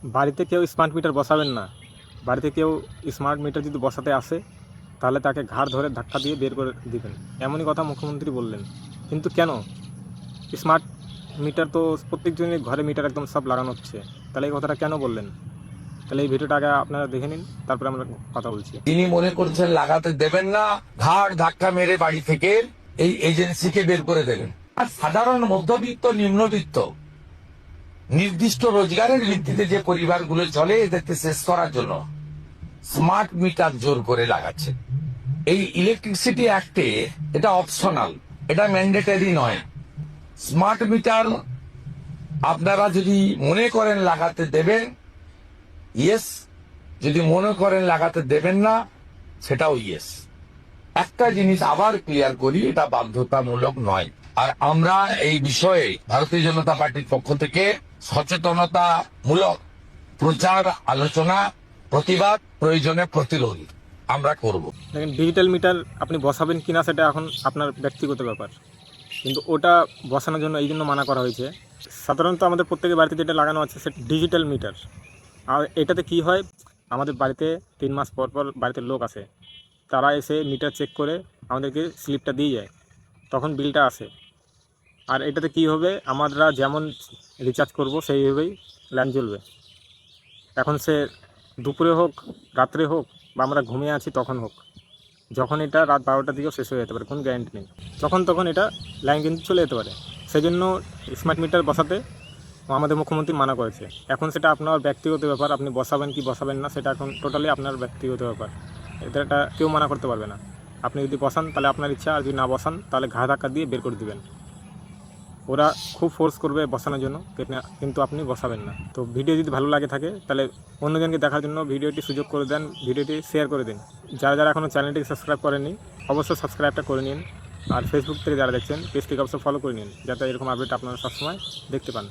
বাড়িতে কেউ smart meter বসাবেন না। বাড়িতে কেউ স্মার্ট মিটার যদি বসাতে আসে তাহলে তাকে ঘাড় ধরে ধাক্কা দিয়ে বের করে দিবেন, এমনই কথা মুখ্যমন্ত্রী বললেন। কিন্তু কেন? স্মার্ট মিটার তো প্রত্যেকজনের ঘরে মিটার একদম সব লাগানো হচ্ছে, তাহলে এই কথাটা কেন বললেন? তাহলে এই ভিডিওটা আগে আপনারা দেখে নিন, তারপরে আমরা কথা বলছি। তিনি মনে করছেন লাগাতে দেবেন না, ঘাড় ধাক্কা মেরে বাড়ি থেকে এই এজেন্সিকে বের করে দেবেন। আর সাধারণ মধ্যবিত্ত নিম্নবিত্ত নির্দিষ্ট রোজগারের ভিত্তিতে যে পরিবারগুলো চলে এদেরকে শেষ করার জন্য স্মার্ট মিটার জোর করে লাগাচ্ছে। এই ইলেকট্রিসিটি অ্যাক্টে এটা অপশনাল, এটা ম্যান্ডেটরি নয়। স্মার্ট মিটার আপনারা যদি মনে করেন লাগাতে দেবেন, ইয়েস। যদি মনে করেন লাগাতে দেবেন না, সেটাও ইয়েস। একটা জিনিস আবার ক্লিয়ার করি, এটা বাধ্যতামূলক নয়। আর আমরা এই বিষয়ে ভারতীয় জনতা পার্টির পক্ষ থেকে সচেতনতামূলক প্রচার, আলোচনা, প্রতিবাদ, প্রয়োজনে প্রতিরোধ আমরা করব। দেখেন, ডিজিটাল মিটার আপনি বসাবেন কিনা সেটা এখন আপনার ব্যক্তিগত ব্যাপার, কিন্তু ওটা বসানোর জন্য এই জন্য মানা করা হয়েছে। সাধারণত আমাদের প্রত্যেকের বাড়িতে যেটা লাগানো আছে সেটা ডিজিটাল মিটার। আর এটাতে কি হয়, আমাদের বাড়িতে 3 মাস পর পর বাড়িতে লোক আসে, তারা এসে মিটার চেক করে আমাদেরকে স্লিপটা দিয়ে যায়, তখন বিলটা আসে। আর এটাতে কি হবে, আমরা যেমন রিচার্জ করব সেইভাবেই লাইন জ্বলবে। এখন সে দুপুরে হোক, রাত্রে হোক, বা আমরা ঘুমিয়ে আছি তখন হোক, যখন এটা রাত 12টার দিকেও শেষ হয়ে যেতে পারে, কোনো গ্যারান্টি নেই। তখন এটা লাইন কিন্তু চলে যেতে পারে। সেই জন্য স্মার্ট মিটার বসাতে আমাদের মুখ্যমন্ত্রী মানা করেছে। এখন সেটা আপনার ব্যক্তিগত ব্যাপার, আপনি বসাবেন কি বসাবেন না সেটা এখন টোটালি আপনার ব্যক্তিগত ব্যাপার। এটা কেউ মানা করতে পারবে না। আপনি যদি বসান তাহলে আপনার ইচ্ছা, আর যদি না বসান তাহলে ঘা ধাক্কা দিয়ে বের করে দিবেন। ওরা খুব ফোর্স করবে বসানোর জন্য, কিন্তু আপনি বসাবেন না। তো ভিডিও যদি ভালো লাগে থাকে তাহলে অন্যজনকে দেখার জন্য ভিডিওটি সুযোগ করে দেন, ভিডিওটি শেয়ার করে দিন। যারা এখনও চ্যানেলটিকে সাবস্ক্রাইব করেননি অবশ্যই সাবস্ক্রাইবটা করে নিন। আর ফেসবুক থেকে যারা দেখছেন পেজটিকে অবশ্যই ফলো করে নিন, যাতে এরকম আপডেট আপনারা সবসময় দেখতে পান।